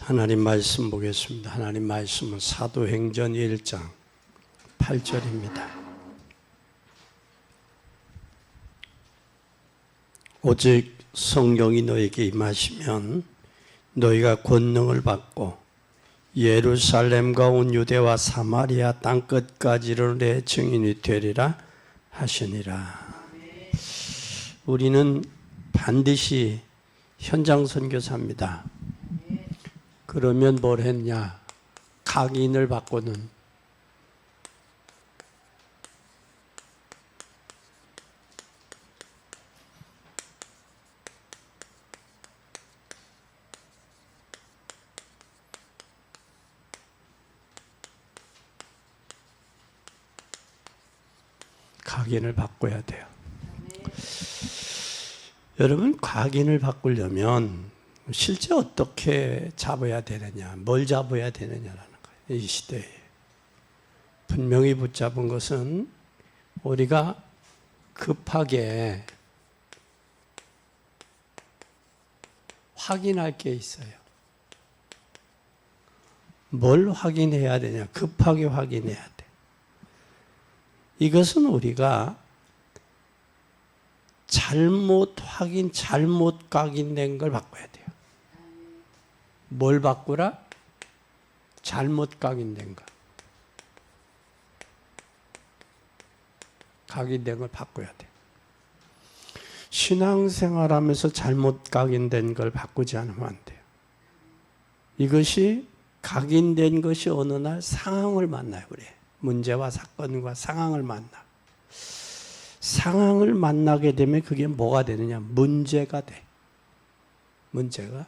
하나님 말씀 보겠습니다. 하나님 말씀은 사도행전 1장 8절입니다. 오직 성령이 너에게 임하시면 너희가 권능을 받고 예루살렘과 온 유대와 사마리아 땅끝까지로 내 증인이 되리라 하시니라. 우리는 반드시 현장 선교사입니다. 그러면 뭘 했냐? 각인을 받고는 각인을 바꿔야 돼요. 여러분, 각인을 바꾸려면 실제 어떻게 잡아야 되느냐, 뭘 잡아야 되느냐라는 거예요. 이 시대에 분명히 붙잡은 것은 우리가 급하게 확인할 게 있어요. 뭘 확인해야 되냐? 급하게 확인해야 돼. 이것은 우리가 잘못 확인, 잘못 각인된 걸 바꿔야 돼요. 뭘 바꾸라? 잘못 각인된 거. 각인된 걸 바꿔야 돼요. 신앙생활하면서 잘못 각인된 걸 바꾸지 않으면 안 돼요. 이것이 각인된 것이 어느 날 상황을 만나요. 그래. 문제와 사건과 상황을 만나. 상황을 만나게 되면 그게 뭐가 되느냐? 문제가 돼. 문제가.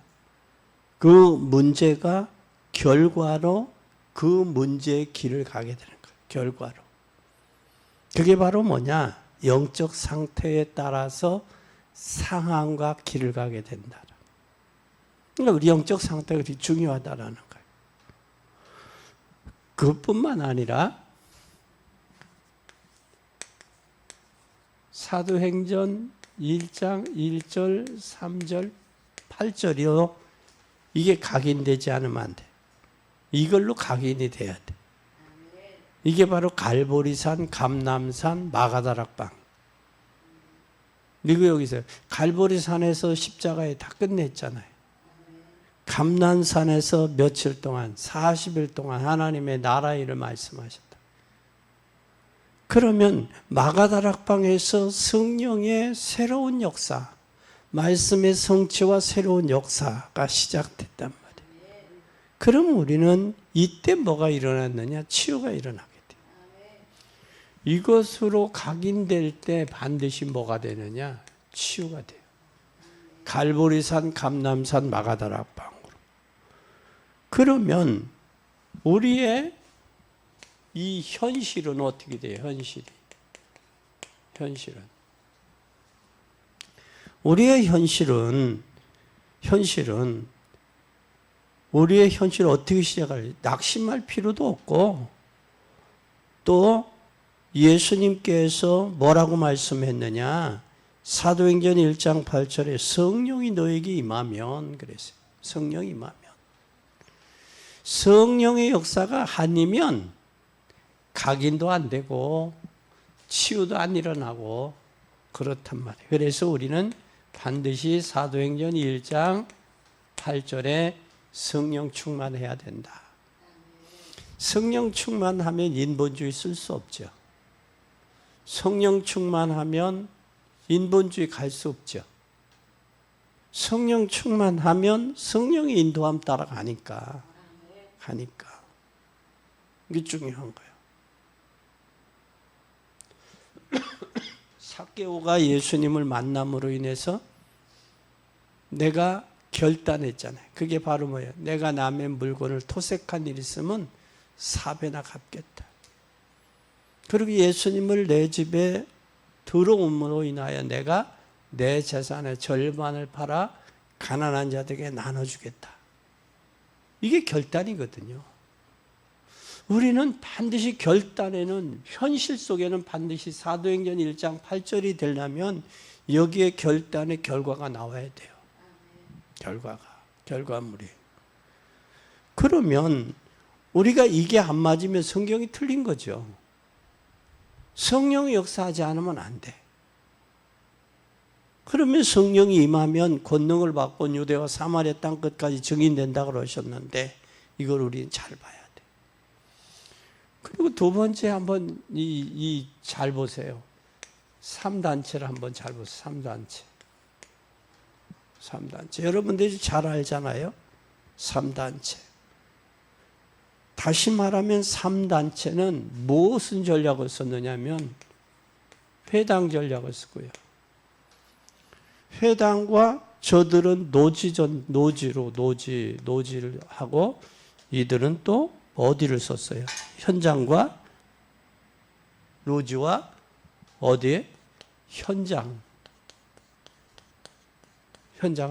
그 문제가 결과로 그 문제의 길을 가게 되는 거예요. 결과로. 그게 바로 뭐냐? 영적 상태에 따라서 상황과 길을 가게 된다. 그러니까 우리 영적 상태가 되게 중요하다라는 거예요. 그것뿐만 아니라 사도행전 1장 1절, 3절, 8절이요. 이게 각인되지 않으면 안 돼. 이걸로 각인이 돼야 돼. 이게 바로 갈보리산, 감람산, 마가다락방. 그리고 여기서 갈보리산에서 십자가에 다 끝냈잖아요. 감람산에서 며칠 동안, 40일 동안 하나님의 나라 일을 말씀하셨다. 그러면 마가다락방에서 성령의 새로운 역사, 말씀의 성취와 새로운 역사가 시작됐단 말이에요. 그럼 우리는 이때 뭐가 일어났느냐? 치유가 일어나게 돼요. 이것으로 각인될 때 반드시 뭐가 되느냐? 치유가 돼요. 갈보리산, 감람산, 마가다락방으로. 그러면 우리의 이 현실은 어떻게 돼요? 현실은. 우리의 현실은 우리의 현실을 어떻게 시작할지 낙심할 필요도 없고, 또 예수님께서 뭐라고 말씀했느냐? 사도행전 1장 8절에 성령이 너에게 임하면 그랬어요. 성령이 임하면. 성령의 역사가 아니면 각인도 안 되고 치유도 안 일어나고 그렇단 말이에요. 그래서 우리는 반드시 사도행전 1장 8절에 성령 충만해야 된다. 성령 충만하면 인본주의 쓸 수 없죠. 성령 충만하면 인본주의 갈 수 없죠. 성령 충만하면 성령의 인도함 따라 가니까. 이게 중요한 거예요. 삭개오가 예수님을 만남으로 인해서 내가 결단했잖아요. 그게 바로 뭐예요? 내가 남의 물건을 토색한 일 있으면 4배나 갚겠다. 그리고 예수님을 내 집에 들어옴으로 인하여 내가 내 재산의 절반을 팔아 가난한 자들에게 나눠주겠다. 이게 결단이거든요. 우리는 반드시 결단에는, 현실 속에는 반드시 사도행전 1장 8절이 되려면 여기에 결단의 결과가 나와야 돼요. 결과물이. 그러면 우리가 이게 안 맞으면 성경이 틀린 거죠. 성령이 역사하지 않으면 안 돼. 그러면 성령이 임하면 권능을 받고 유대와 사마리아 땅 끝까지 증인된다고 그러셨는데 이걸 우리는 잘 봐야 돼. 그리고 두 번째 한번 잘 보세요. 3단체를 한번 잘 보세요. 3단체. 여러분들이 잘 알잖아요. 3단체. 다시 말하면 3단체는 무슨 전략을 썼느냐면 회당 전략을 쓰고요. 회당과 저들은 노지를 하고 이들은 또 어디를 썼어요? 현장과 노지와 어디에? 현장을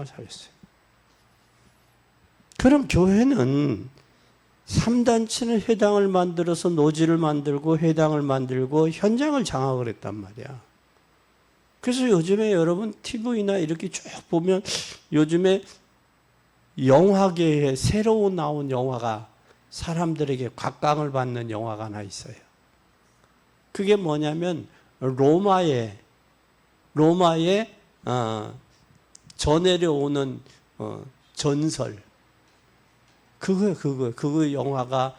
살렸어요. 그럼 교회는 3단체는 회당을 만들어서 노지를 만들고 회당을 만들고 현장을 장악을 했단 말이야. 그래서 요즘에 여러분 TV나 이렇게 쭉 보면 요즘에 영화계에 새로 나온 영화가 사람들에게 각광을 받는 영화가 하나 있어요. 그게 뭐냐면 로마의 전해려오는 전설. 그거 영화가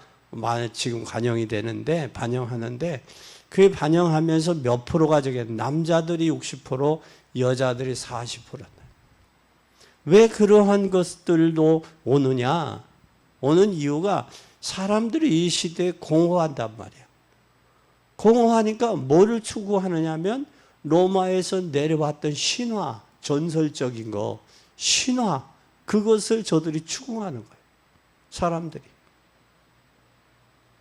지금 반영하는데 그게 반영하면서 몇 프로가 저게 남자들이 60%, 여자들이 40%다. 왜 그러한 것들도 오느냐? 오는 이유가 사람들이 이 시대에 공허한단 말이야. 공허하니까 뭐를 추구하느냐면 로마에서 내려왔던 신화, 전설적인 거, 신화, 그것을 저들이 추구하는 거예요. 사람들이.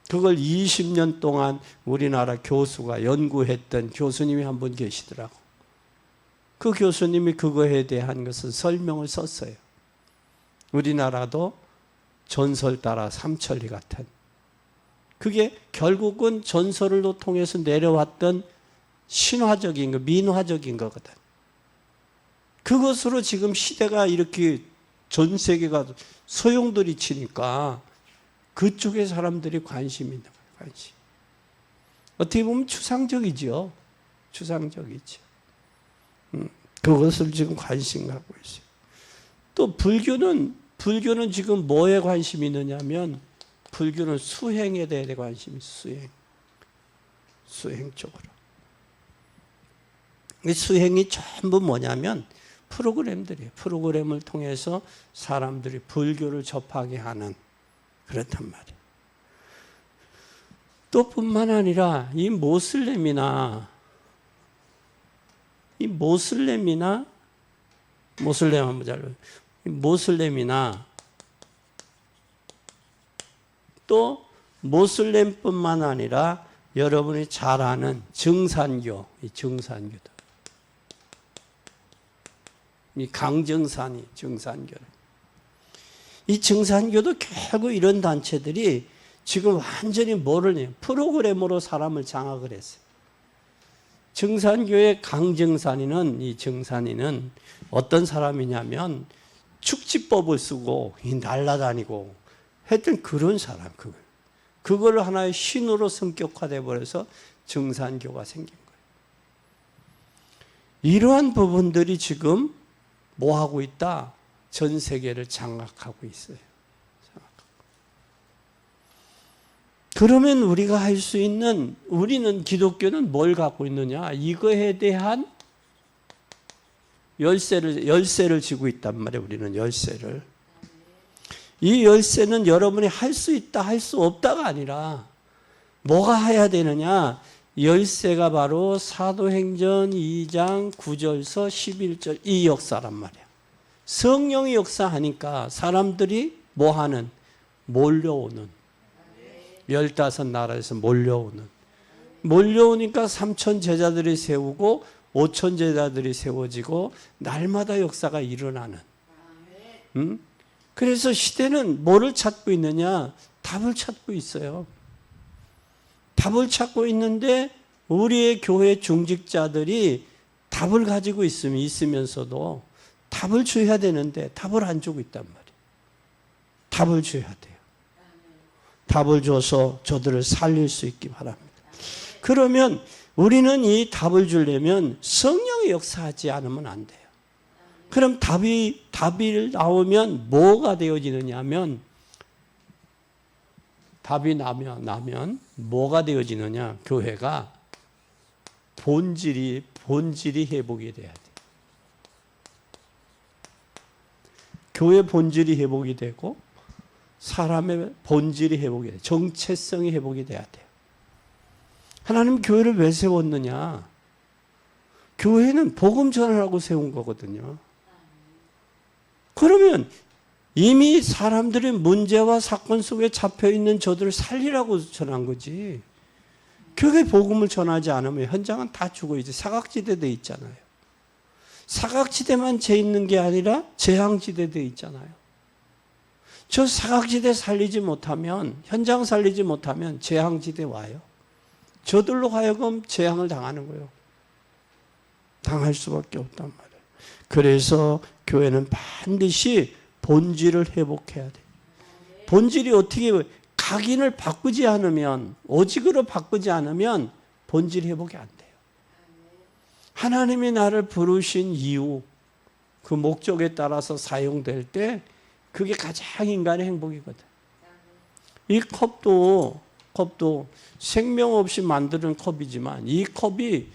그걸 20년 동안 우리나라 교수가 연구했던 교수님이 한 분 계시더라고. 그 교수님이 그거에 대한 것을 설명을 썼어요. 우리나라도 전설 따라 삼천리 같은. 그게 결국은 전설을 통해서 내려왔던 신화적인 거, 민화적인 거거든. 그것으로 지금 시대가 이렇게 전 세계가 소용돌이 치니까 그쪽에 사람들이 관심이 있는 거예요. 관심. 어떻게 보면 추상적이죠. 추상적이죠. 그것을 지금 관심 갖고 있어요. 또 불교는 지금 뭐에 관심이 있느냐면 불교는 수행에 대해 관심이 있어요. 수행 쪽으로. 이 수행이 전부 뭐냐면 프로그램들이에요. 프로그램을 통해서 사람들이 불교를 접하게 하는 그렇단 말이에요. 또 뿐만 아니라 이 모슬렘이나 또 모슬렘뿐만 아니라 여러분이 잘 아는 증산교, 이 증산교도. 이 강정산이 증산교를. 이 증산교도 결국 이런 단체들이 지금 완전히 프로그램으로 사람을 장악을 했어요. 증산교의 강정산이는, 이 증산이는 어떤 사람이냐면 축지법을 쓰고 날아다니고 했던 그런 사람, 그걸 하나의 신으로 성격화돼 버려서 증산교가 생긴 거예요. 이러한 부분들이 지금 뭐 하고 있다? 전 세계를 장악하고 있어요. 그러면 우리가 할 수 있는, 우리는 기독교는 뭘 갖고 있느냐? 이거에 대한 열쇠를 쥐고 있단 말이에요. 우리는 열쇠를. 이 열쇠는 여러분이 할 수 있다, 할 수 없다가 아니라 뭐가 해야 되느냐? 열쇠가 바로 사도행전 2장 9절서 11절 이 역사란 말이야. 성령이 역사하니까 사람들이 뭐하는? 몰려오는. 15나라에서 몰려오니까 3천 제자들이 세우고 5천 제자들이 세워지고 날마다 역사가 일어나는. 그래서 시대는 뭐를 찾고 있느냐? 답을 찾고 있어요. 답을 찾고 있는데 우리의 교회 중직자들이 답을 가지고 있으면서도 답을 줘야 되는데 답을 안 주고 있단 말이에요. 답을 줘야 돼요. 답을 줘서 저들을 살릴 수 있기 바랍니다. 그러면 우리는 이 답을 주려면 성령이 역사하지 않으면 안 돼요. 그럼 답이 나오면 뭐가 되어지느냐 하면, 답이 나면 뭐가 되어지느냐, 교회가 본질이 회복이 돼야 돼. 교회 본질이 회복이 되고 사람의 본질이 회복이 돼. 정체성이 회복이 돼야 돼요. 하나님 교회를 왜 세웠느냐? 교회는 복음 전하라고 세운 거거든요. 그러면 이미 사람들의 문제와 사건 속에 잡혀있는 저들을 살리라고 전한 거지. 교회 복음을 전하지 않으면 현장은 다 죽어 있지. 사각지대 돼 있잖아요. 사각지대만 재 있는 게 아니라 재앙지대 돼 있잖아요. 저 사각지대 살리지 못하면, 현장 살리지 못하면 재앙지대 와요. 저들로 하여금 재앙을 당하는 거예요. 당할 수밖에 없단 말이에요. 그래서 교회는 반드시 본질을 회복해야 돼. 본질이 어떻게, 각인을 바꾸지 않으면, 오직으로 바꾸지 않으면 본질 회복이 안 돼요. 하나님이 나를 부르신 이유, 그 목적에 따라서 사용될 때 그게 가장 인간의 행복이거든. 이 컵도 생명 없이 만드는 컵이지만 이 컵이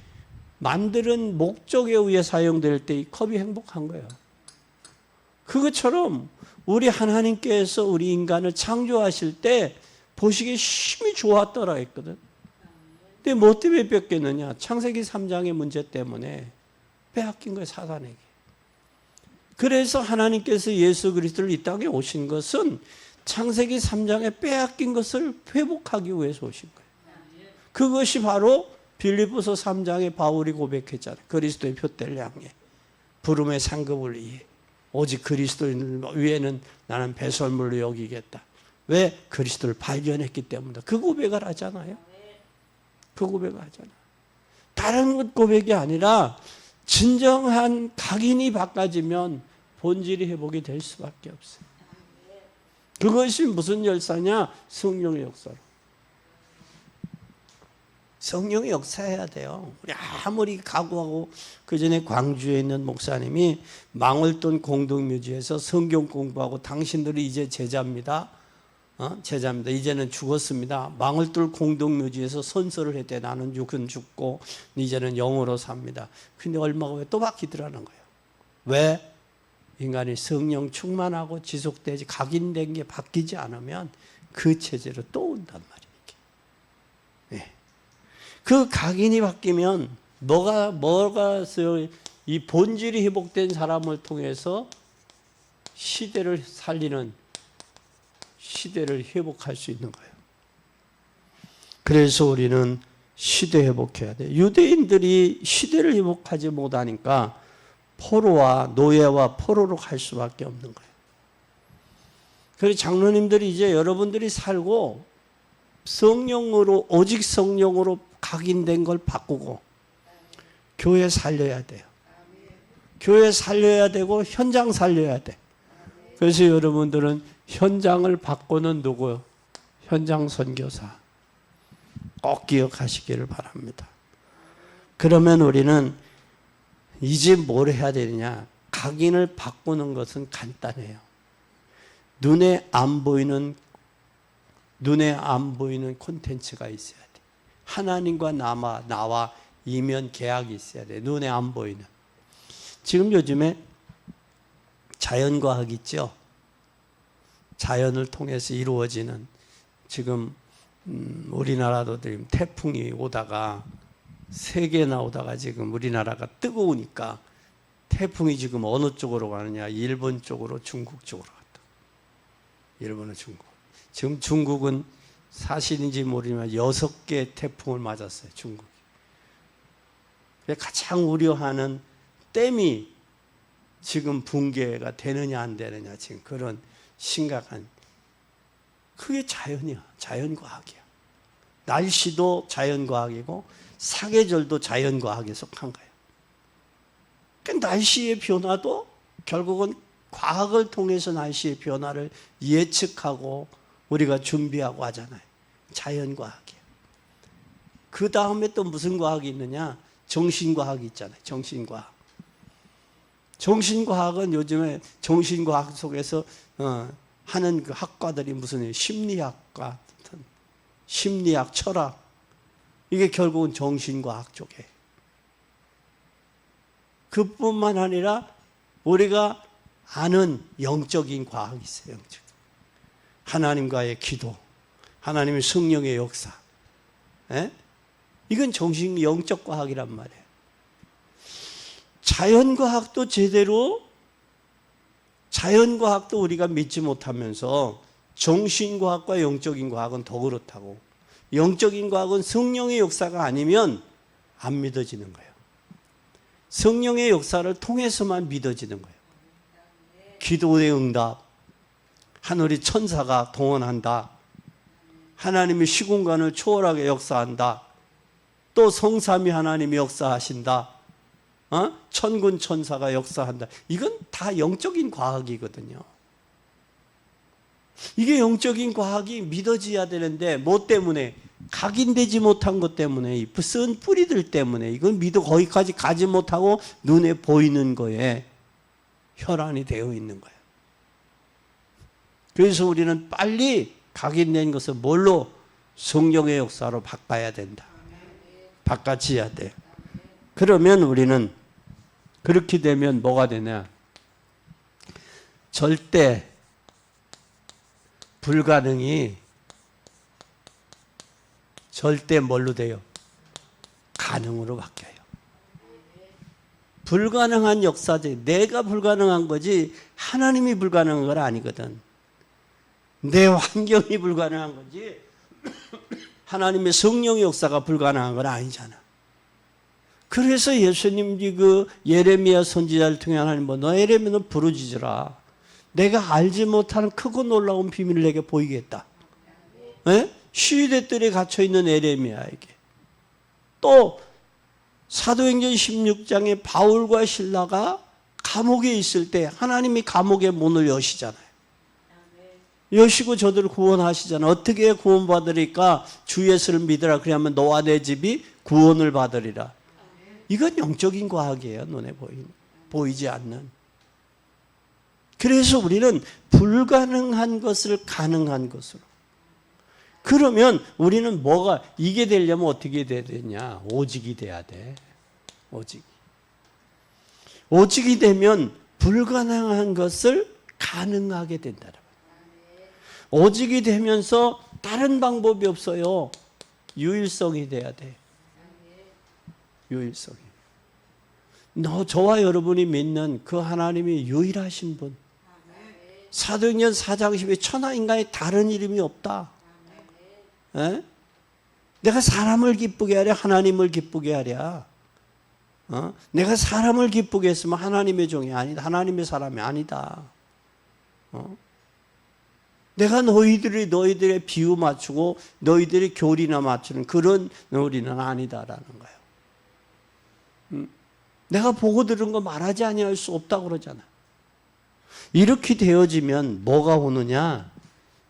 만드는 목적에 의해 사용될 때 이 컵이 행복한 거예요. 그것처럼 우리 하나님께서 우리 인간을 창조하실 때 보시기에 심히 좋았더라 했거든. 근데 뭐 때문에 뺏겼느냐? 창세기 3장의 문제 때문에 빼앗긴 거예요, 사단에게. 그래서 하나님께서 예수 그리스도를 이 땅에 오신 것은 창세기 3장에 빼앗긴 것을 회복하기 위해서 오신 거예요. 그것이 바로 빌립보서 3장에 바울이 고백했잖아요. 그리스도의 표대를 향해 부름의 상급을 위해 오직 그리스도 위에는 나는 배설물로 여기겠다. 왜? 그리스도를 발견했기 때문이다. 그 고백을 하잖아요. 그 고백을 하잖아요. 다른 고백이 아니라 진정한 각인이 바꿔지면 본질이 회복이 될 수밖에 없어요. 그것이 무슨 열사냐? 성령의 역사로. 성령의 역사해야 돼요. 우리 아무리 각오하고, 그 전에 광주에 있는 목사님이 망월동 공동묘지에서 성경 공부하고 당신들이 이제 제자입니다. 제자입니다. 이제는 죽었습니다. 망월동 공동묘지에서 선서를 했대. 나는 육은 죽고 이제는 영으로 삽니다. 근데 얼마가 후에 또 바뀌더라는 거예요. 왜? 인간이 성령 충만하고 지속되지, 각인된 게 바뀌지 않으면 그 체제로 또 온단 말이에요. 네. 그 각인이 바뀌면 뭐가 이 본질이 회복된 사람을 통해서 시대를 살리는, 시대를 회복할 수 있는 거예요. 그래서 우리는 시대 회복해야 돼요. 유대인들이 시대를 회복하지 못하니까 포로와 노예와 포로로 갈 수밖에 없는 거예요. 그래서 장로님들이 이제 여러분들이 살고 성령으로, 오직 성령으로 각인된 걸 바꾸고 교회 살려야 돼요. 교회 살려야 되고 현장 살려야 돼. 그래서 여러분들은 현장을 바꾸는 누구요? 현장 선교사. 꼭 기억하시기를 바랍니다. 그러면 우리는 이제 뭘 해야 되느냐? 각인을 바꾸는 것은 간단해요. 눈에 안 보이는 콘텐츠가 있어야 돼. 하나님과 나와 이면 계약이 있어야 돼. 눈에 안 보이는. 지금 요즘에 자연과학 있죠? 자연을 통해서 이루어지는, 지금 우리나라도 태풍이 오다가 3개나 오다가 지금 우리나라가 뜨거우니까 태풍이 지금 어느 쪽으로 가느냐? 일본 쪽으로, 중국 쪽으로 갔다. 일본은 중국. 지금 중국은 사실인지 모르지만 6개 태풍을 맞았어요, 중국이. 가장 우려하는 댐이 지금 붕괴가 되느냐 안 되느냐, 지금 그런 심각한, 그게 자연이야. 자연과학이야. 날씨도 자연과학이고 사계절도 자연과학에 속한 거예요. 그러니까 날씨의 변화도 결국은 과학을 통해서 날씨의 변화를 예측하고 우리가 준비하고 하잖아요. 자연과학이에요. 그 다음에 또 무슨 과학이 있느냐? 정신과학이 있잖아요. 정신과학. 정신과학은 요즘에 정신과학 속에서 하는 그 학과들이 무슨 심리학과, 심리학, 철학, 이게 결국은 정신과학 쪽에. 그뿐만 아니라 우리가 아는 영적인 과학이 있어요. 영적. 하나님과의 기도, 하나님의 성령의 역사. 에? 이건 정신 영적 과학이란 말이에요. 자연과학도 제대로, 자연과학도 우리가 믿지 못하면서 정신과학과 영적인 과학은 더 그렇다고. 영적인 과학은 성령의 역사가 아니면 안 믿어지는 거예요. 성령의 역사를 통해서만 믿어지는 거예요. 기도의 응답, 하늘의 천사가 동원한다, 하나님의 시공간을 초월하게 역사한다, 또 성삼위 하나님이 역사하신다, 천군 천사가 역사한다. 이건 다 영적인 과학이거든요. 이게 영적인 과학이 믿어져야 되는데 뭐 때문에? 각인되지 못한 것 때문에, 쓴 뿌리들 때문에 이건 믿어 거기까지 가지 못하고 눈에 보이는 거에 혈안이 되어 있는 거예요. 그래서 우리는 빨리 각인된 것을 뭘로? 성령의 역사로 바꿔야 된다. 바꿔지어야 돼. 그러면 우리는 그렇게 되면 뭐가 되냐? 절대 불가능이 절대 뭘로 돼요? 가능으로 바뀌어요. 불가능한 역사지. 내가 불가능한 거지 하나님이 불가능한 건 아니거든. 내 환경이 불가능한 거지 하나님의 성령의 역사가 불가능한 건 아니잖아. 그래서 예수님이 그 예레미야 선지자를 통해 하나님 너 예레미야 너 부르짖으라. 내가 알지 못하는 크고 놀라운 비밀을 내게 보이겠다. 에? 시위대들이 갇혀있는 예레미야에게. 또 사도행전 16장에 바울과 실라가 감옥에 있을 때 하나님이 감옥의 문을 여시잖아요. 여시고 저들을 구원하시잖아요. 어떻게 구원받으리까? 주 예수를 믿으라. 그러면 너와 내 집이 구원을 받으리라. 이건 영적인 과학이에요. 눈에 보이지 않는. 그래서 우리는 불가능한 것을 가능한 것으로. 그러면 우리는 뭐가, 이게 되려면 어떻게 돼야 되냐? 오직이 돼야 돼. 오직. 오직이 되면 불가능한 것을 가능하게 된다는 거예요. 오직이 되면서 다른 방법이 없어요. 유일성이 돼야 돼. 유일성이. 저와 여러분이 믿는 그 하나님이 유일하신 분. 사도행전 4장 10에 천하인간에 다른 이름이 없다. 에? 내가 사람을 기쁘게 하랴 하나님을 기쁘게 하랴. 내가 사람을 기쁘게 했으면 하나님의 종이 아니다. 하나님의 사람이 아니다. 내가 너희들의 비유 맞추고 너희들의 교리나 맞추는 그런 우리는 아니다라는 거예요. 내가 보고 들은 거 말하지 아니할 수 없다고 그러잖아. 이렇게 되어지면 뭐가 오느냐?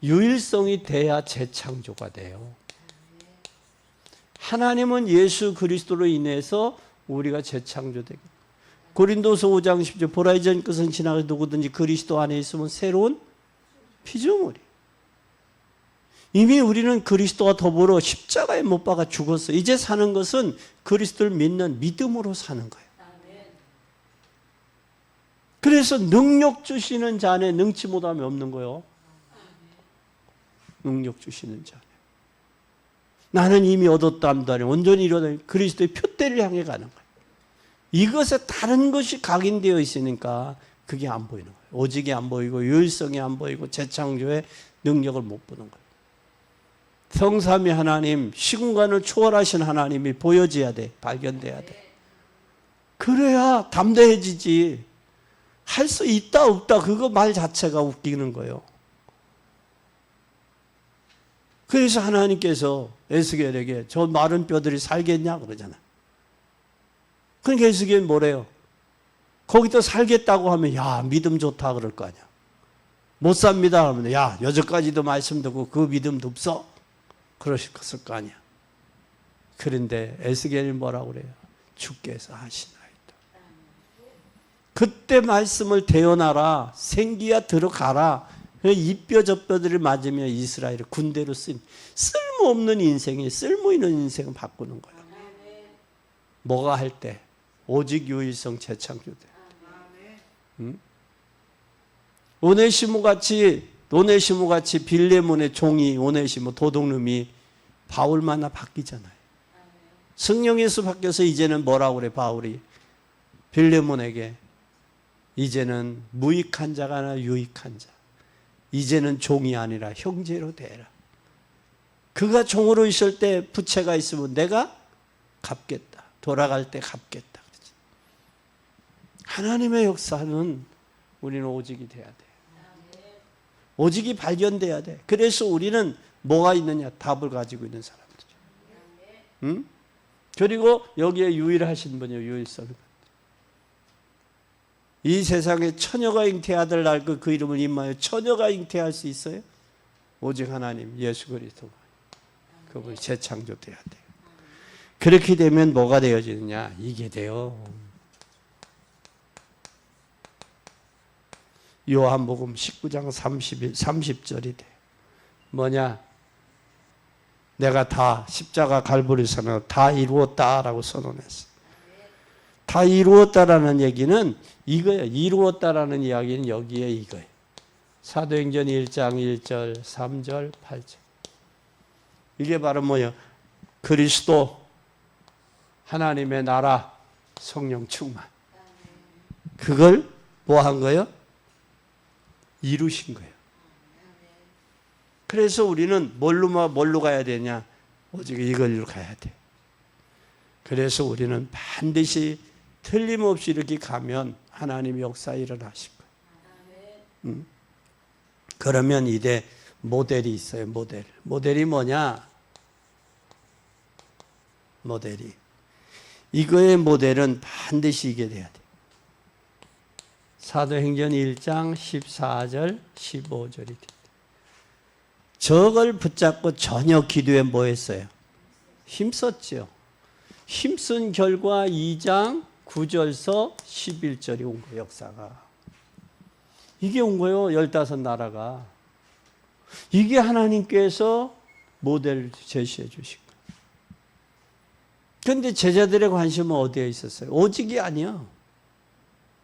유일성이 돼야 재창조가 돼요. 하나님은 예수 그리스도로 인해서 우리가 재창조되고, 고린도서 5장 10절 보라 이전 것은 지나가 누구든지 그리스도 안에 있으면 새로운 피조물이. 이미 우리는 그리스도와 더불어 십자가에 못 박아 죽었어. 이제 사는 것은 그리스도를 믿는 믿음으로 사는 거예요. 그래서 능력 주시는 자 안에 능치 못함이 없는 거예요. 능력 주시는 자. 나는 이미 얻었다함다니 온전히 이루어다 그리스도의 표대를 향해 가는 거예요. 이것에 다른 것이 각인되어 있으니까 그게 안 보이는 거예요. 오직이 안 보이고 유일성이 안 보이고 재창조의 능력을 못 보는 거예요. 성삼위 하나님, 시공간을 초월하신 하나님이 보여져야 돼. 발견돼야 돼. 그래야 담대해지지. 할 수 있다 없다 그거 말 자체가 웃기는 거예요. 그래서 하나님께서 에스겔에게 저 마른 뼈들이 살겠냐 그러잖아. 그러니까 에스겔은 뭐래요? 거기다 살겠다고 하면 야 믿음 좋다 그럴 거 아니야. 못 삽니다 하면 야 여기까지도 말씀 듣고 그 믿음도 없어? 그러실 거 아니야. 그런데 에스겔이 뭐라고 그래요? 주께서 하시나이다. 그때 말씀을 대언하라. 생기야 들어가라. 이 뼈 저 뼈들을 맞으며 이스라엘을 군대로 쓴 쓸모없는 인생이 쓸모있는 인생을 바꾸는 거예요. 뭐가 할 때? 오직 유일성 재창조 때. 오네시모 같이 빌레몬의 종이 오네시모 도둑놈이 바울 만나 바뀌잖아요. 성령에서 바뀌어서 이제는 뭐라고 그래 바울이 빌레몬에게 이제는 무익한 자가 아니라 유익한 자. 이제는 종이 아니라 형제로 되라. 그가 종으로 있을 때 부채가 있으면 내가 갚겠다. 돌아갈 때 갚겠다. 그렇지? 하나님의 역사는 우리는 오직이 돼야 돼. 오직이 발견돼야 돼. 그래서 우리는 뭐가 있느냐? 답을 가지고 있는 사람들이죠. 응? 그리고 여기에 유일하신 분이요. 유일성. 이 세상에 처녀가 잉태하들 날 그 이름을 임하여 처녀가 잉태할 수 있어요? 오직 하나님 예수 그리스도 그분이 재창조돼야 돼요. 그렇게 되면 뭐가 되어지느냐? 이게 돼요. 요한복음 19장 30절이 돼. 뭐냐? 내가 다 십자가 갈보리산을 다 이루었다라고 선언했어. 다 이루었다라는 얘기는 이거예요. 이루었다라는 이야기는 여기에 이거예요. 사도행전 1장 1절, 3절, 8절. 이게 바로 뭐예요? 그리스도, 하나님의 나라, 성령 충만. 그걸 뭐 한 거예요? 이루신 거예요. 그래서 우리는 뭘로 가야 되냐? 오직 이걸로 가야 돼. 그래서 우리는 반드시 틀림없이 이렇게 가면 하나님의 역사 일어나실 거예요. 그러면 이제 모델이 있어요. 모델이 뭐냐? 모델이. 이거의 모델은 반드시 이게 돼야 돼. 사도행전 1장 14절 15절이 돼. 저걸 붙잡고 전혀 기도에 뭐 했어요? 힘썼죠. 힘쓴 결과 2장 9절서 11절이 온 거예요. 역사가. 이게 온 거예요. 15나라가. 이게 하나님께서 모델을 제시해 주신 거예요. 그런데 제자들의 관심은 어디에 있었어요? 오직이 아니야.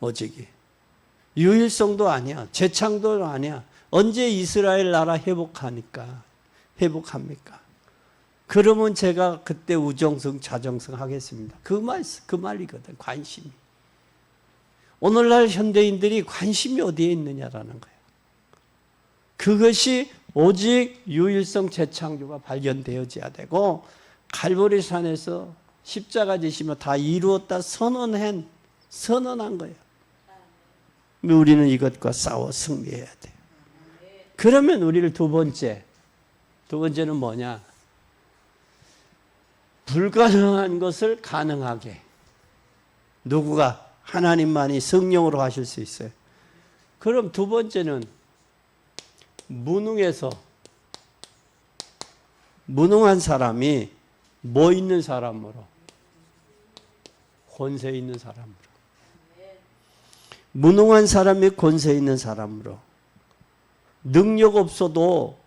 오직이. 유일성도 아니야. 재창도 아니야. 언제 이스라엘 나라 회복합니까? 그러면 제가 그때 우정성, 자정성 하겠습니다. 그 말이거든, 관심이. 오늘날 현대인들이 관심이 어디에 있느냐라는 거예요. 그것이 오직 유일성 재창조가 발견되어져야 되고, 갈보리산에서 십자가 지시며 다 이루었다 선언한 거예요. 우리는 이것과 싸워 승리해야 돼요. 그러면 우리를 두 번째는 뭐냐? 불가능한 것을 가능하게. 누구가? 하나님만이 성령으로 하실 수 있어요. 그럼 두 번째는 무능한 사람이 뭐 있는 사람으로? 권세 있는 사람으로. 무능한 사람이 권세 있는 사람으로. 능력 없어도,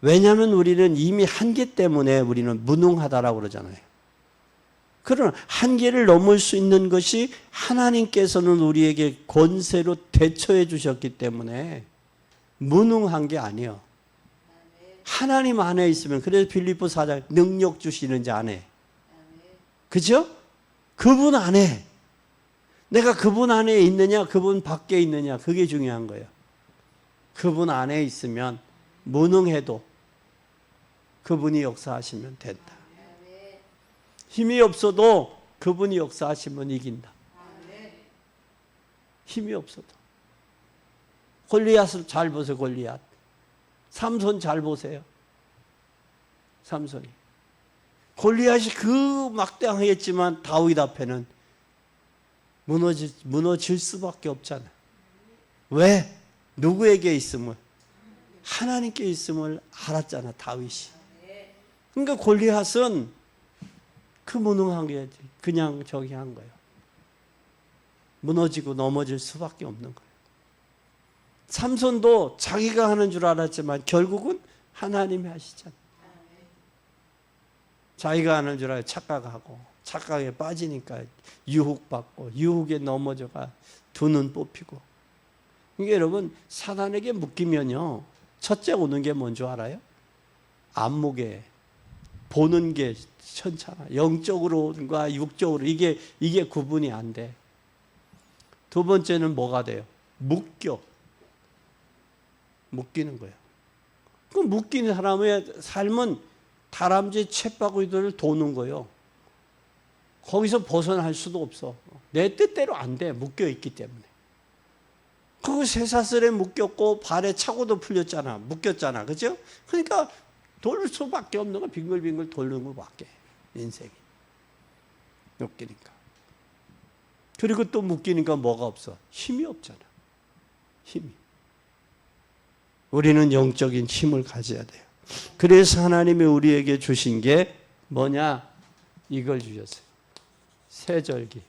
왜냐하면 우리는 이미 한계 때문에 우리는 무능하다라고 그러잖아요. 그러나 한계를 넘을 수 있는 것이 하나님께서는 우리에게 권세로 대처해 주셨기 때문에 무능한 게 아니에요. 하나님 안에 있으면, 그래서 빌립보 4장 능력 주시는 자 안에. 그죠? 그분 안에. 내가 그분 안에 있느냐, 그분 밖에 있느냐, 그게 중요한 거예요. 그분 안에 있으면 무능해도 그분이 역사하시면 된다. 힘이 없어도 그분이 역사하시면 이긴다. 힘이 없어도. 골리앗을 잘 보세요. 골리앗. 삼손 잘 보세요. 삼손이. 골리앗이 그 막대하겠지만 다윗 앞에는 무너질 수밖에 없잖아요. 왜? 누구에게 있음을? 하나님께 있음을 알았잖아, 다윗이. 그러니까 골리앗은 그 무능한 게 그냥 저기 한 거예요. 무너지고 넘어질 수밖에 없는 거예요. 삼손도 자기가 하는 줄 알았지만 결국은 하나님이 하시잖아요. 자기가 하는 줄 알고 착각하고 착각에 빠지니까 유혹받고 유혹에 넘어져가 두 눈 뽑히고. 이게 여러분 사단에게 묶이면요 첫째 오는 게 뭔 줄 알아요? 안목에 보는 게 천차나 영적으로과 육적으로 이게 구분이 안 돼. 두 번째는 뭐가 돼요? 묶이는 거예요. 그 묶이는 사람의 삶은 다람쥐 쳇바구니들을 도는 거예요. 거기서 벗어날 수도 없어. 내 뜻대로 안 돼. 묶여 있기 때문에. 그 쇠사슬에 묶였고 발에 차고도 풀렸잖아. 묶였잖아. 그죠? 그러니까 돌 수밖에 없는 거 빙글빙글 돌는 것밖에. 인생이. 묶이니까. 그리고 또 묶이니까 뭐가 없어? 힘이 없잖아. 힘이. 우리는 영적인 힘을 가져야 돼요. 그래서 하나님이 우리에게 주신 게 뭐냐? 이걸 주셨어요. 세절기.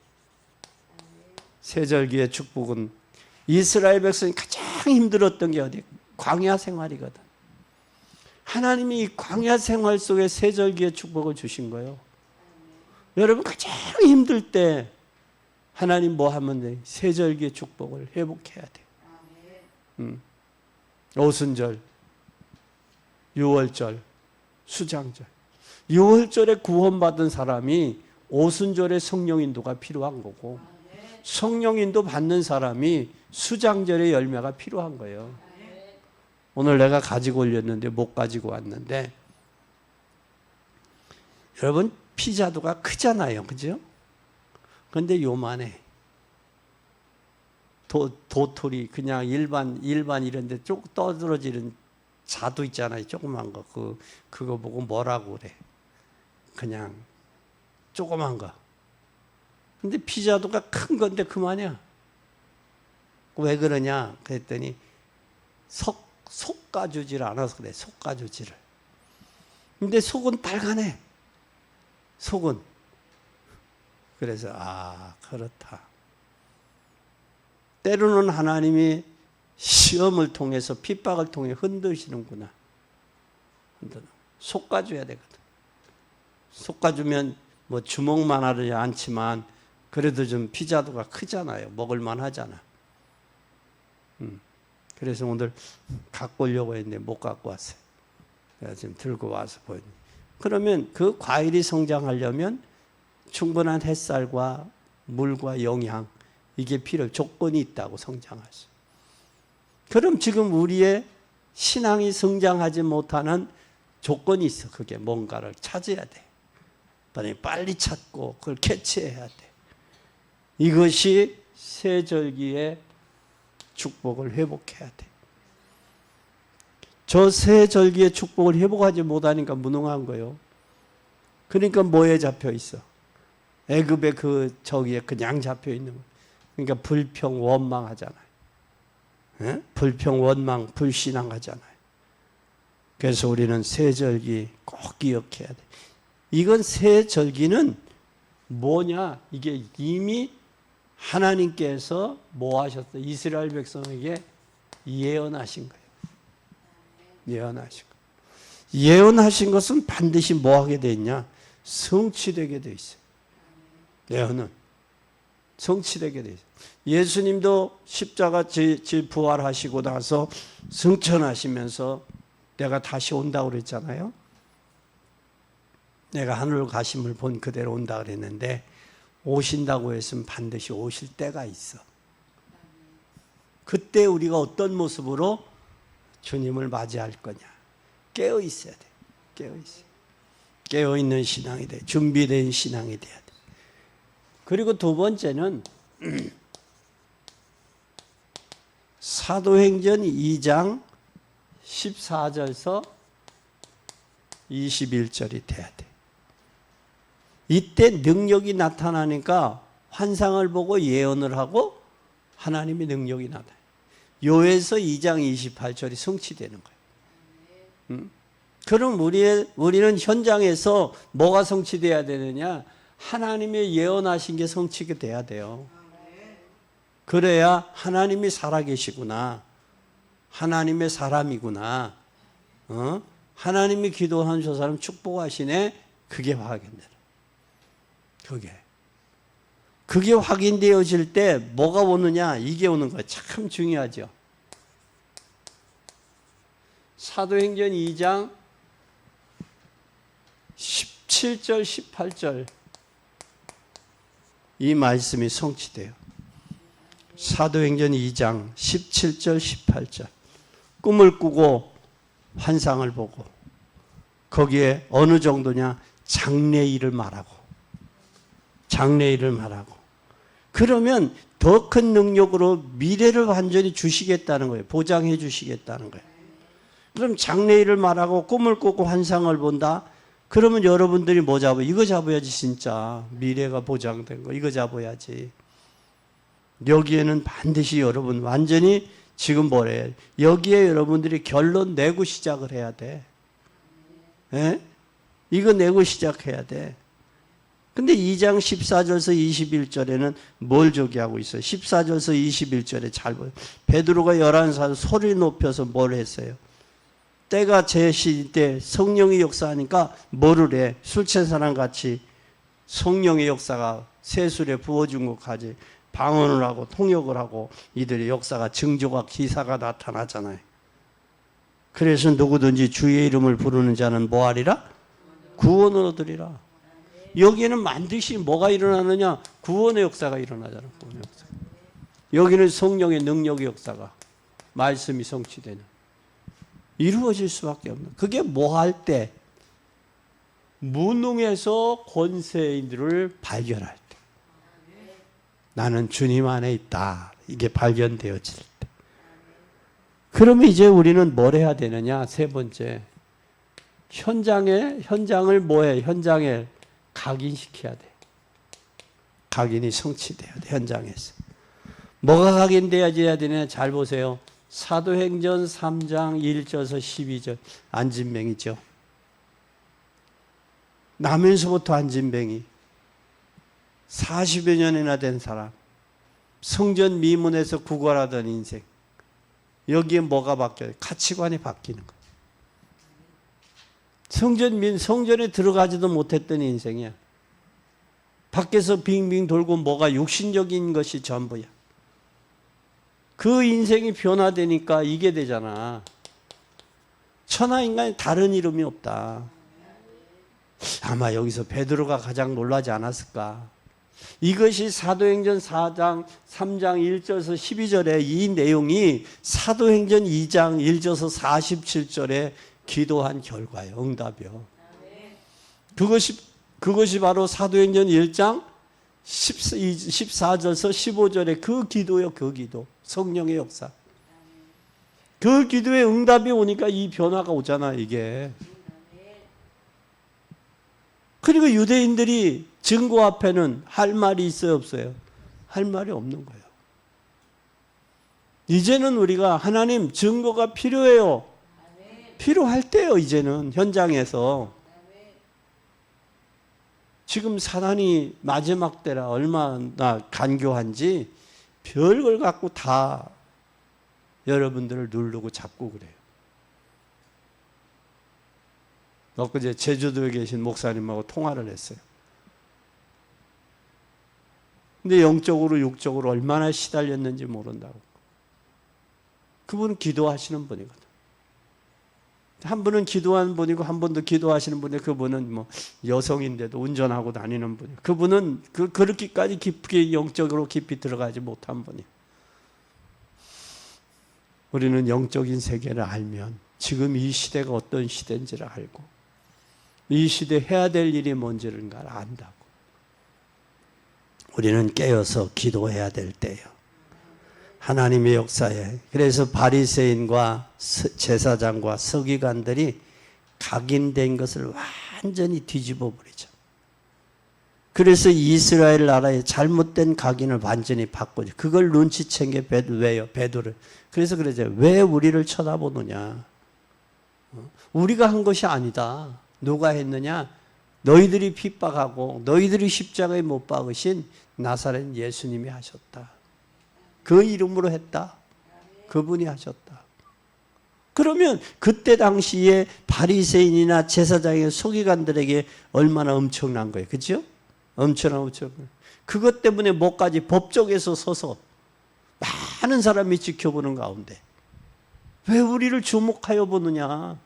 세절기의 축복은 이스라엘 백성이 가장 힘들었던 게 어디? 광야 생활이거든. 하나님이 이 광야 생활 속에 세절기의 축복을 주신 거예요. 여러분 가장 힘들 때 하나님 뭐 하면 돼? 세절기의 축복을 회복해야 돼. 오순절, 유월절, 수장절. 유월절에 구원받은 사람이 오순절에 성령인도가 필요한 거고 성령인도 받는 사람이 수장절의 열매가 필요한 거예요. 오늘 내가 가지고 올렸는데 못 가지고 왔는데 여러분 피자도가 크잖아요. 그죠? 그런데 요만해. 도토리 그냥 일반 이런데 쭉 떠들어지는 자두 있잖아요. 조그만 거. 그거 보고 뭐라고 그래. 그냥 조그만 거. 근데 피자도가 큰 건데 그만이야. 왜 그러냐? 그랬더니 솎아주질 않아서 그래. 솎아주지를. 근데 속은 빨간해. 속은. 그래서 그렇다. 때로는 하나님이 시험을 통해서 핍박을 통해 흔드시는구나. 솎아줘야 되거든. 솎아주면 뭐 주먹만 하지 않지만 그래도 좀 피자도가 크잖아요. 먹을만 하잖아. 그래서 오늘 갖고 오려고 했는데 못 갖고 왔어요. 내가 지금 들고 와서 보니. 그러면 그 과일이 성장하려면 충분한 햇살과 물과 영양 이게 조건이 있다고 성장할 수. 그럼 지금 우리의 신앙이 성장하지 못하는 조건이 있어. 그게 뭔가를 찾아야 돼. 빨리 찾고 그걸 캐치해야 돼. 이것이 세절기의 축복을 회복해야 돼. 저 세절기의 축복을 회복하지 못하니까 무능한 거예요. 그러니까 뭐에 잡혀 있어? 애굽의 저기에 그냥 잡혀 있는 거. 그러니까 불평, 원망하잖아요. 에? 불평, 원망, 불신앙하잖아요. 그래서 우리는 세절기 꼭 기억해야 돼. 이건 세절기는 뭐냐? 이게 이미 하나님께서 뭐 하셨어요? 이스라엘 백성에게 예언하신 거예요. 예언하신 거. 예언하신 것은 반드시 뭐 하게 돼 있냐? 성취되게 돼 있어요. 예언은 성취되게 돼 있어요. 예수님도 십자가 부활하시고 나서 승천하시면서 내가 다시 온다고 그랬잖아요. 내가 하늘로 가심을 본 그대로 온다 그랬는데 오신다고 했으면 반드시 오실 때가 있어. 그때 우리가 어떤 모습으로 주님을 맞이할 거냐. 깨어 있어야 돼. 깨어 있어. 깨어 있는 신앙이 돼. 준비된 신앙이 돼야 돼. 그리고 두 번째는 사도행전 2장 14절서 21절이 돼야 돼. 이때 능력이 나타나니까 환상을 보고 예언을 하고 하나님의 능력이 나타나요. 요에서 2장 28절이 성취되는 거예요. 그럼 우리는 현장에서 뭐가 성취돼야 되느냐? 하나님의 예언하신 게 성취가 돼야 돼요. 그래야 하나님이 살아계시구나. 하나님의 사람이구나. 하나님이 기도한 저 사람 축복하시네. 그게 확인되라. 그게 확인되어질 때 뭐가 오느냐? 이게 오는 거예요. 참 중요하죠. 사도행전 2장 17절 18절 이 말씀이 성취돼요. 사도행전 2장 17절 18절 꿈을 꾸고 환상을 보고 거기에 어느 정도냐? 장래일을 말하고 그러면 더 큰 능력으로 미래를 완전히 주시겠다는 거예요. 보장해 주시겠다는 거예요. 그럼 장래일을 말하고 꿈을 꾸고 환상을 본다. 그러면 여러분들이 뭐 잡아요? 이거 잡아야지. 진짜 미래가 보장된 거 이거 잡아야지. 여기에는 반드시 여러분 완전히 지금 뭐래? 여기에 여러분들이 결론 내고 시작을 해야 돼. 예? 이거 내고 시작해야 돼. 근데 2장 14절에서 21절에는 뭘 저기하고 있어요? 14절에서 21절에 잘 보여요. 베드로가 11살 소리 높여서 뭘 했어요? 때가 제 시일 때 성령의 역사하니까 뭐를 해? 술 취한 사람 같이 성령의 역사가 세술에 부어준 것까지 방언을 하고 통역을 하고 이들의 역사가 증조가 기사가 나타나잖아요. 그래서 누구든지 주의 이름을 부르는 자는 뭐하리라? 구원을 얻으리라. 여기에는 반드시 뭐가 일어나느냐? 구원의 역사가 일어나잖아요. 구원의 역사. 여기는 성령의 능력의 역사가 말씀이 성취되는 이루어질 수밖에 없는. 그게 뭐 할 때? 무능에서 권세인들을 발견할 때. 나는 주님 안에 있다. 이게 발견되어질 때. 그러면 이제 우리는 뭘 해야 되느냐? 세 번째. 현장을 뭐해? 현장에 각인시켜야 돼. 각인이 성취돼야 돼. 현장에서. 뭐가 각인돼야 되냐? 잘 보세요. 사도행전 3장 1절에서 12절 안진뱅이죠. 나면서부터 안진뱅이 40여 년이나 된 사람 성전 미문에서 구걸하던 인생 여기에 뭐가 바뀌어요? 가치관이 바뀌는 거예요. 성전에 들어가지도 못했던 인생이야. 밖에서 빙빙 돌고 뭐가 육신적인 것이 전부야. 그 인생이 변화되니까 이게 되잖아. 천하인간에 다른 이름이 없다. 아마 여기서 베드로가 가장 놀라지 않았을까. 이것이 사도행전 4장 3장 1절에서 12절에 이 내용이 사도행전 2장 1절에서 47절에 기도한 결과예요. 응답이요. 그것이 바로 사도행전 1장 14절에서 15절의 그 기도요. 그 기도. 성령의 역사. 그 기도에 응답이 오니까 이 변화가 오잖아. 이게. 그리고 유대인들이 증거 앞에는 할 말이 있어요? 없어요? 할 말이 없는 거예요. 이제는 우리가 하나님 증거가 필요해요. 필요할 때요. 이제는 현장에서. 지금 사단이 마지막 때라 얼마나 간교한지 별걸 갖고 다 여러분들을 누르고 잡고 그래요. 엊그제 제주도에 계신 목사님하고 통화를 했어요. 근데 영적으로 육적으로 얼마나 시달렸는지 모른다고. 그분은 기도하시는 분이거든. 한 분은 기도하는 분이고 한 분도 기도하시는 분이 그분은 뭐 여성인데도 운전하고 다니는 분이에요. 그분은 그렇게까지 깊게 영적으로 깊이 들어가지 못한 분이에요. 우리는 영적인 세계를 알면 지금 이 시대가 어떤 시대인지를 알고 이 시대에 해야 될 일이 뭔지를 안다고. 우리는 깨어서 기도해야 될 때예요. 하나님의 역사에. 그래서 바리새인과 제사장과 서기관들이 각인된 것을 완전히 뒤집어 버리죠. 그래서 이스라엘 나라의 잘못된 각인을 완전히 바꾸죠. 그걸 눈치챈 게 왜요? 베드로. 그래서 그러죠. 왜 우리를 쳐다보느냐? 우리가 한 것이 아니다. 누가 했느냐? 너희들이 핍박하고 너희들이 십자가에 못 박으신 나사렛 예수님이 하셨다. 그 이름으로 했다. 그분이 하셨다. 그러면 그때 당시에 바리새인이나 제사장의 서기관들에게 얼마나 엄청난 거예요. 그렇죠? 엄청난. 그것 때문에 뭐까지 법정에서 서서 많은 사람이 지켜보는 가운데 왜 우리를 주목하여 보느냐?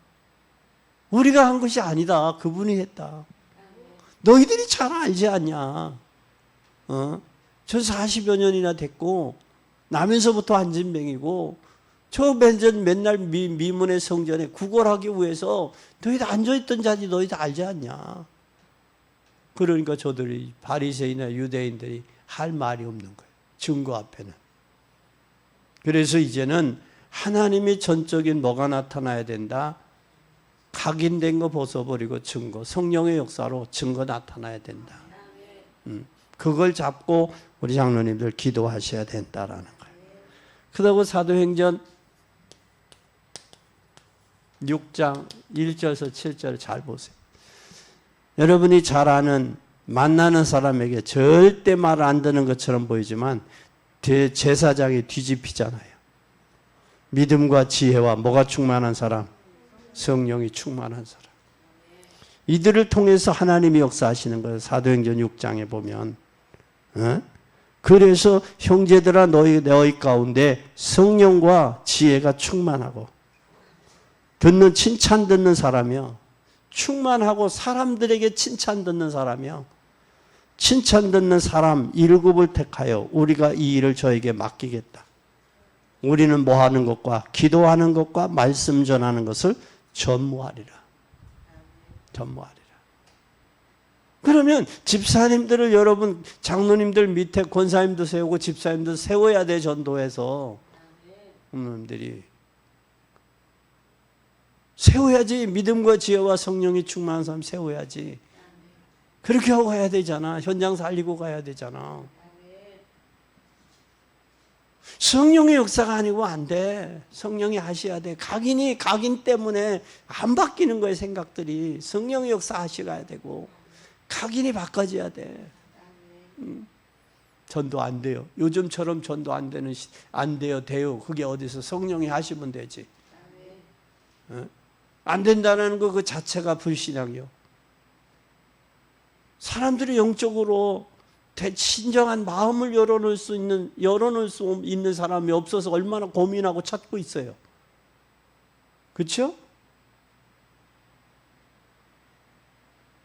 우리가 한 것이 아니다. 그분이 했다. 너희들이 잘 알지 않냐? 전 40여 년이나 됐고 나면서부터 안진뱅이고 저 맨날 미문의 성전에 구걸하기 위해서 너희들 앉아있던 자리 너희들 알지 않냐? 그러니까 저들이 바리새인이나 유대인들이 할 말이 없는 거예요. 증거 앞에는. 그래서 이제는 하나님의 전적인 뭐가 나타나야 된다? 각인된 거 벗어버리고 증거, 성령의 역사로 증거 나타나야 된다. 그걸 잡고 우리 장로님들 기도하셔야 된다라는 거예요. 그러고 사도행전 6장 1절에서 7절을 잘 보세요. 여러분이 잘 아는 만나는 사람에게 절대 말 안 듣는 것처럼 보이지만 제사장이 뒤집히잖아요. 믿음과 지혜와 뭐가 충만한 사람? 성령이 충만한 사람. 이들을 통해서 하나님이 역사하시는 거예요. 사도행전 6장에 보면. 그래서 형제들아 너희 가운데 성령과 지혜가 충만하고 칭찬 듣는 사람이요. 충만하고 사람들에게 칭찬 듣는 사람이요. 칭찬 듣는 사람 7을 택하여 우리가 이 일을 저에게 맡기겠다. 우리는 뭐 하는 것과 기도하는 것과 말씀 전하는 것을 전무하리라. 전무하리라. 그러면 집사님들을 여러분 장로님들 밑에 권사님도 세우고 집사님도 세워야 돼. 전도해서 장로님들이 세워야지. 믿음과 지혜와 성령이 충만한 사람 세워야지. 그렇게 하고 가야 되잖아. 현장 살리고 가야 되잖아. 성령의 역사가 아니고 안 돼. 성령이 하셔야 돼. 각인 때문에 안 바뀌는 거예요. 생각들이. 성령의 역사 하셔야 되고 각인이 바꿔져야 돼. 전도 안 돼요. 요즘처럼 전도 안 되는 안 돼요. 돼요. 그게 어디서 성령이 하시면 되지. 안 된다는 거 그 자체가 불신앙이요. 사람들이 영적으로 진정한 마음을 열어놓을 수 있는 사람이 없어서 얼마나 고민하고 찾고 있어요. 그렇죠?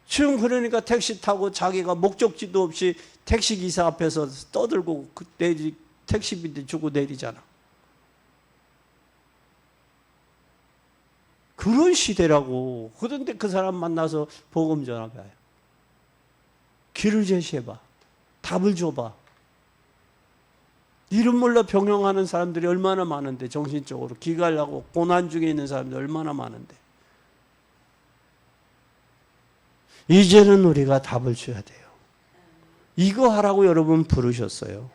지금 그러니까 택시 타고 자기가 목적지도 없이 택시기사 앞에서 떠들고 택시비도 주고 내리잖아. 그런 시대라고. 그런데 그 사람 만나서 복음 전하봐요. 길을 제시해봐. 답을 줘봐. 이름 몰라 병영하는 사람들이 얼마나 많은데, 정신적으로 기갈하고 고난 중에 있는 사람들이 얼마나 많은데. 이제는 우리가 답을 줘야 돼요. 이거 하라고 여러분 부르셨어요.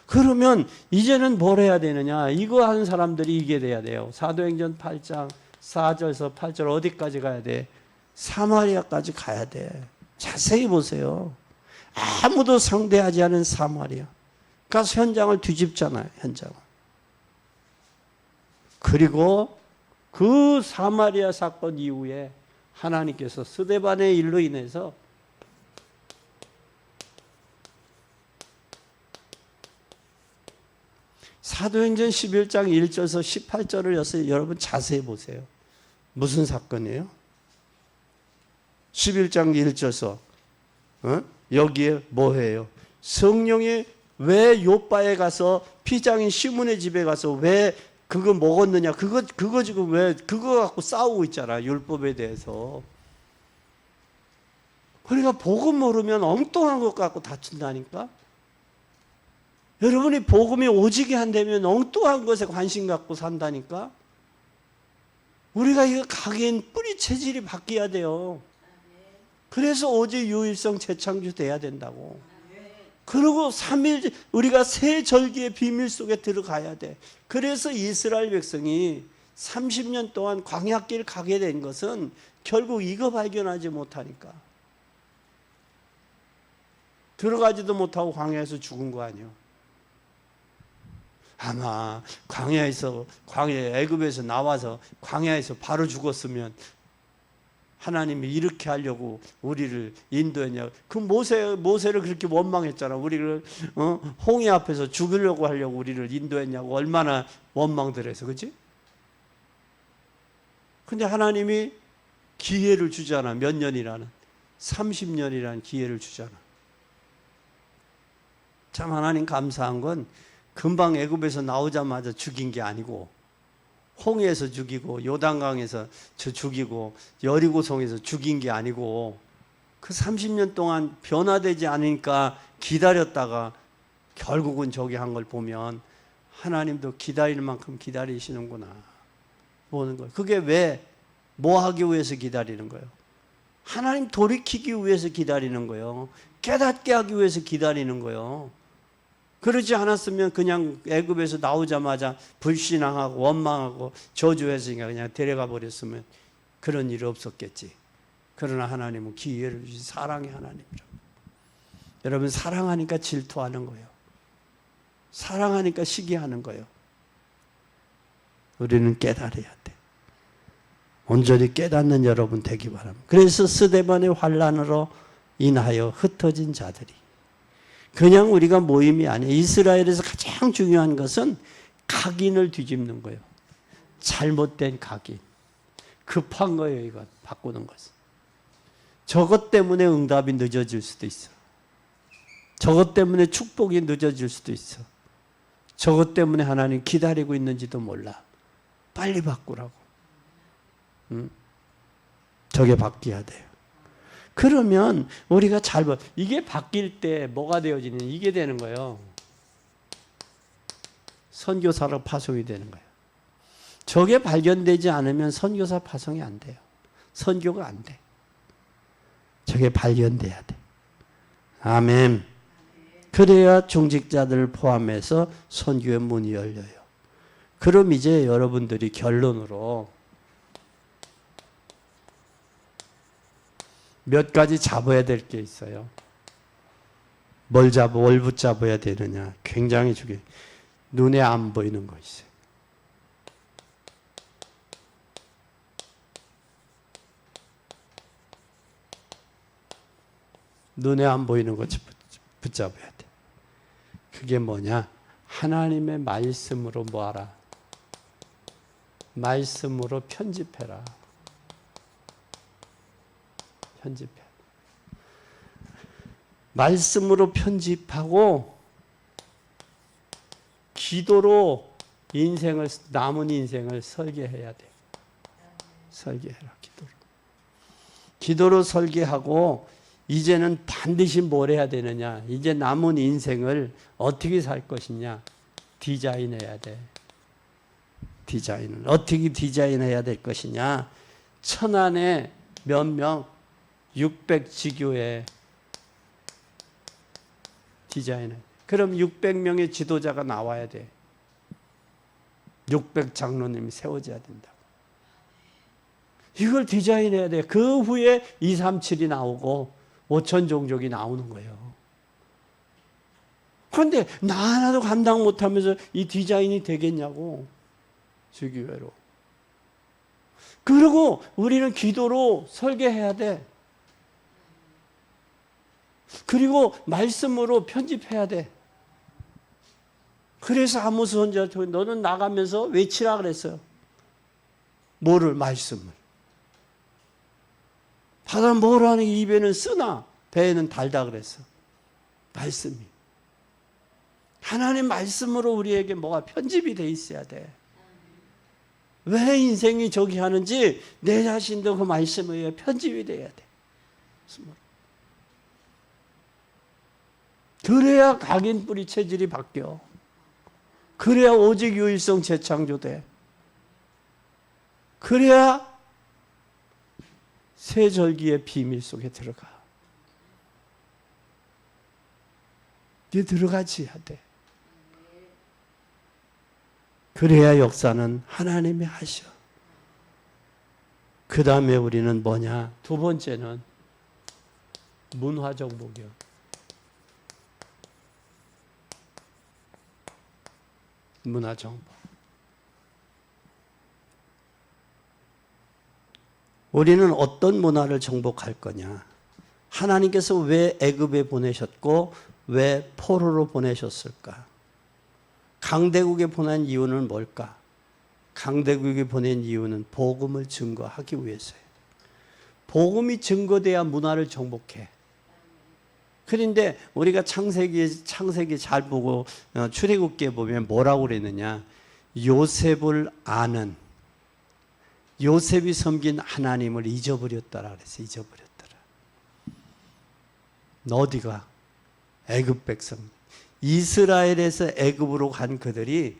그러면 이제는 뭘 해야 되느냐? 이거 하는 사람들이 이게 돼야 돼요. 사도행전 8장 4절에서 8절 어디까지 가야 돼? 사마리아까지 가야 돼. 자세히 보세요. 아무도 상대하지 않은 사마리아. 가서 현장을 뒤집잖아요. 현장을. 그리고 그 사마리아 사건 이후에 하나님께서 스데반의 일로 인해서 사도행전 11장 1절에서 18절을 여러분 자세히 보세요. 무슨 사건이에요? 11장 1절에서 여기에 뭐해요? 성령이 왜 요바에 가서 피장인 시몬의 집에 가서 왜 그거 먹었느냐? 그거 지금 왜 그거 갖고 싸우고 있잖아. 율법에 대해서. 그러니까 복음 모르면 엉뚱한 것 갖고 다툰다니까. 여러분이 복음이 오지게 한다면 엉뚱한 것에 관심 갖고 산다니까. 우리가 이거 각인 뿌리 체질이 바뀌어야 돼요. 그래서 오직 유일성 재창조 돼야 된다고. 그리고 3일 우리가 새 절기의 비밀 속에 들어가야 돼. 그래서 이스라엘 백성이 30년 동안 광야길 가게 된 것은 결국 이거 발견하지 못하니까. 들어가지도 못하고 광야에서 죽은 거 아니에요. 아마 광야에 애굽에서 나와서 광야에서 바로 죽었으면 하나님이 이렇게 하려고 우리를 인도했냐. 그 모세를 그렇게 원망했잖아. 우리를 홍해 앞에서 죽이려고 하려고 우리를 인도했냐고 얼마나 원망들 해서. 그렇지? 근데 하나님이 기회를 주잖아. 몇 년이라는 30년이라는 기회를 주잖아. 참 하나님 감사한 건 금방 애굽에서 나오자마자 죽인 게 아니고 홍해에서 죽이고 요단강에서 죽이고 여리고성에서 죽인 게 아니고 그 30년 동안 변화되지 않으니까 기다렸다가 결국은 저기 한 걸 보면 하나님도 기다릴 만큼 기다리시는구나 보는 거예요. 그게 왜 뭐 하기 위해서 기다리는 거예요? 하나님 돌이키기 위해서 기다리는 거예요. 깨닫게 하기 위해서 기다리는 거예요. 그러지 않았으면 그냥 애굽에서 나오자마자 불신앙하고 원망하고 저주했으니까 그냥 데려가 버렸으면 그런 일이 없었겠지. 그러나 하나님은 기회를 주신 사랑의 하나님이라고. 여러분 사랑하니까 질투하는 거예요. 사랑하니까 시기하는 거예요. 우리는 깨달아야 돼. 온전히 깨닫는 여러분 되기 바랍니다. 그래서 스데반의 환난으로 인하여 흩어진 자들이 그냥 우리가 모임이 아니에요. 이스라엘에서 가장 중요한 것은 각인을 뒤집는 거예요. 잘못된 각인. 급한 거예요. 이거 바꾸는 것은. 저것 때문에 응답이 늦어질 수도 있어. 저것 때문에 축복이 늦어질 수도 있어. 저것 때문에 하나님 기다리고 있는지도 몰라. 빨리 바꾸라고. 저게 바뀌어야 돼요. 그러면 우리가 이게 바뀔 때 뭐가 되어지는 이게 되는 거예요. 선교사로 파송이 되는 거예요. 저게 발견되지 않으면 선교사 파송이 안 돼요. 선교가 안 돼. 저게 발견돼야 돼. 아멘. 그래야 중직자들을 포함해서 선교의 문이 열려요. 그럼 이제 여러분들이 결론으로 몇 가지 잡아야 될 게 있어요. 뭘 붙잡아야 되느냐. 굉장히 중요해요. 눈에 안 보이는 거 있어요. 눈에 안 보이는 것 붙잡아야 돼. 그게 뭐냐? 하나님의 말씀으로 뭐하라? 말씀으로 편집해라. 편집해. 말씀으로 편집하고 기도로 남은 인생을 설계해야 돼. 설계해라. 기도로 설계하고 이제는 반드시 뭘 해야 되느냐? 이제 남은 인생을 어떻게 살 것이냐? 디자인해야 돼. 디자인을 어떻게 디자인해야 될 것이냐? 천안에 몇 명? 600지교에 디자인해. 그럼 600명의 지도자가 나와야 돼. 600장로님이 세워져야 된다고. 이걸 디자인해야 돼. 그 후에 237이 나오고 5천 종족이 나오는 거예요. 그런데 나 하나도 감당 못하면서 이 디자인이 되겠냐고. 주기회로. 그리고 우리는 기도로 설계해야 돼. 그리고 말씀으로 편집해야 돼. 그래서 아모스 선지자한테 너는 나가면서 외치라 그랬어요. 뭐를? 말씀을. 바다 뭐라는 입에는 쓰나 배에는 달다 그랬어. 말씀이. 하나님 말씀으로 우리에게 뭐가 편집이 돼 있어야 돼. 왜 인생이 저기 하는지 내 자신도 그 말씀에 의해 편집이 돼야 돼. 그래야 각인 뿌리 체질이 바뀌어. 그래야 오직 유일성 재창조돼. 그래야 새 절기의 비밀 속에 들어가. 네 들어가지 하되. 그래야 역사는 하나님이 하셔. 그 다음에 우리는 뭐냐? 두 번째는 문화정복이요. 문화정복. 우리는 어떤 문화를 정복할 거냐? 하나님께서 왜 애굽에 보내셨고 왜 포로로 보내셨을까? 강대국에 보낸 이유는 뭘까? 강대국에 보낸 이유는 복음을 증거하기 위해서예요. 복음이 증거돼야 문화를 정복해. 그런데 우리가 창세기 잘 보고 출애굽기에 보면 뭐라고 그랬느냐? 요셉을 아는, 요셉이 섬긴 하나님을 잊어버렸다라 그랬어요. 잊어버렸더라. 어디가? 애굽 백성. 이스라엘에서 애굽으로 간 그들이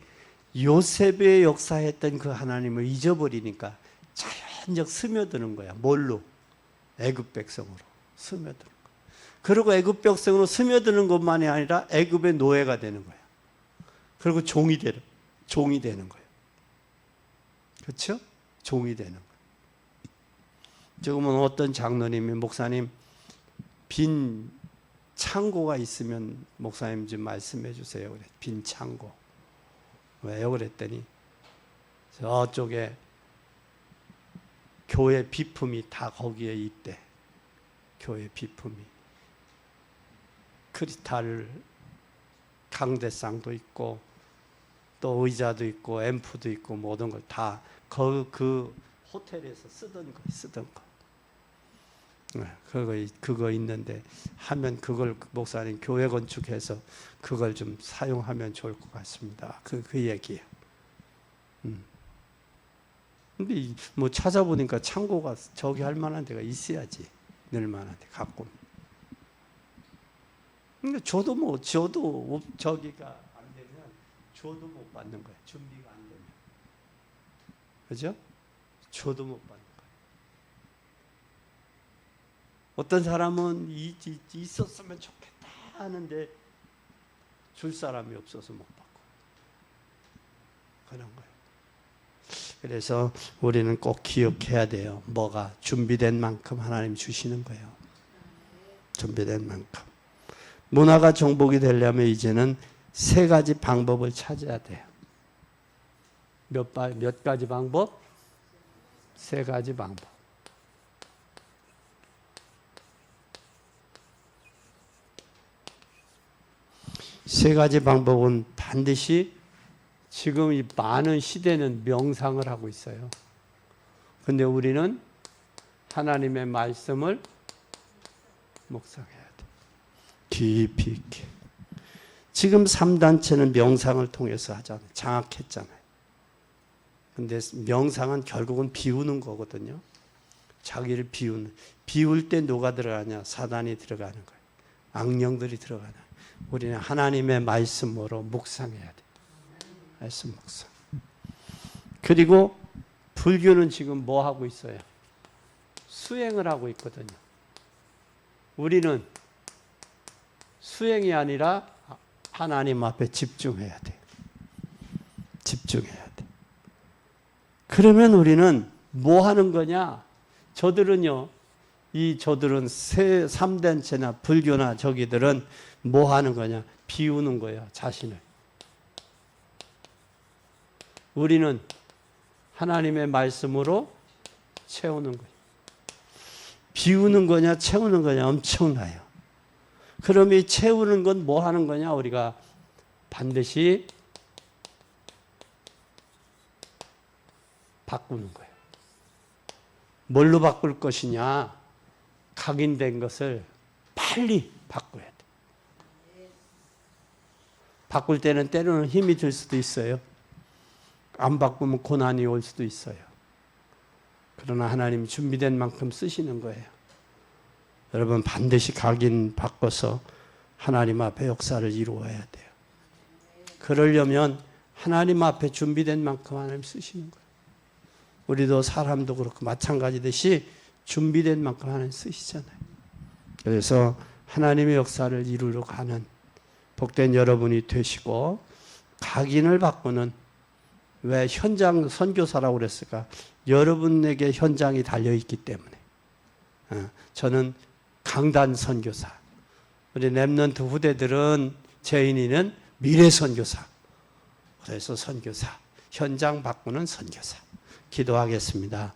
요셉의 역사했던 그 하나님을 잊어버리니까 자연적 스며드는 거야. 뭘로? 애굽 백성으로 스며드는 거야. 그리고 애굽 백성으로 스며드는 것만이 아니라 애굽의 노예가 되는 거야. 그리고 종이 되는 거야. 그렇죠? 종이 되는 거야. 지금은 어떤 장로님이 목사님 빈 창고가 있으면 목사님 좀 말씀해 주세요. 그래. 빈 창고. 왜요? 그랬더니 저쪽에 교회 비품이 다 거기에 있대. 교회 비품이. 크리스탈 강대상도 있고 또 의자도 있고 앰프도 있고 모든 걸 다 그 호텔에서 쓰던 거. 그거 있는데 하면 그걸 목사님 교회 건축해서 그걸 좀 사용하면 좋을 것 같습니다. 그 얘기예요. 근데 뭐 찾아보니까 창고가 저기 할 만한 데가 있어야지. 늘 만한 데 갖고. 근데 저도 저기가 안 되면 줘도 못 받는 거예요. 준비가 안 되면. 그죠? 줘도 못 받는 거예요. 어떤 사람은 있었으면 좋겠다 하는데 줄 사람이 없어서 못 받고. 그런 거예요. 그래서 우리는 꼭 기억해야 돼요. 뭐가 준비된 만큼 하나님 주시는 거예요. 준비된 만큼. 문화가 정복이 되려면 이제는 세 가지 방법을 찾아야 돼요. 몇 가지 방법? 세 가지 방법. 세 가지 방법은 반드시 지금 이 많은 시대는 명상을 하고 있어요. 근데 우리는 하나님의 말씀을 묵상해야 돼. 깊이 있게. 지금 3단체는 명상을 통해서 하잖아요. 장악했잖아요. 근데 명상은 결국은 비우는 거거든요. 자기를 비울 때 누가 들어가냐? 사단이 들어가는 거예요. 악령들이 들어가는 거예요. 우리는 하나님의 말씀으로 묵상해야 돼. 말씀 묵상. 그리고 불교는 지금 뭐 하고 있어요? 수행을 하고 있거든요. 우리는 수행이 아니라 하나님 앞에 집중해야 돼. 집중해야 돼. 그러면 우리는 뭐 하는 거냐? 저들은 3단체나 불교나 저기들은 뭐 하는 거냐? 비우는 거야, 자신을. 우리는 하나님의 말씀으로 채우는 거예요. 비우는 거냐, 채우는 거냐 엄청나요. 그럼 이 채우는 건 뭐 하는 거냐? 우리가 반드시 바꾸는 거예요. 뭘로 바꿀 것이냐? 각인된 것을 빨리 바꿔야 돼. 바꿀 때는 때로는 힘이 들 수도 있어요. 안 바꾸면 고난이 올 수도 있어요. 그러나 하나님이 준비된 만큼 쓰시는 거예요. 여러분 반드시 각인 바꿔서 하나님 앞에 역사를 이루어야 돼요. 그러려면 하나님 앞에 준비된 만큼 하나님 쓰시는 거예요. 우리도 사람도 그렇고 마찬가지듯이 준비된 만큼 하나님 쓰시잖아요. 그래서 하나님의 역사를 이루러 가는 복된 여러분이 되시고, 각인을 바꾸는, 왜 현장 선교사라고 그랬을까? 여러분에게 현장이 달려있기 때문에. 저는 강단 선교사. 우리 렘넌트 후대들은, 죄인이는 미래 선교사. 그래서 선교사, 현장 바꾸는 선교사. 기도하겠습니다.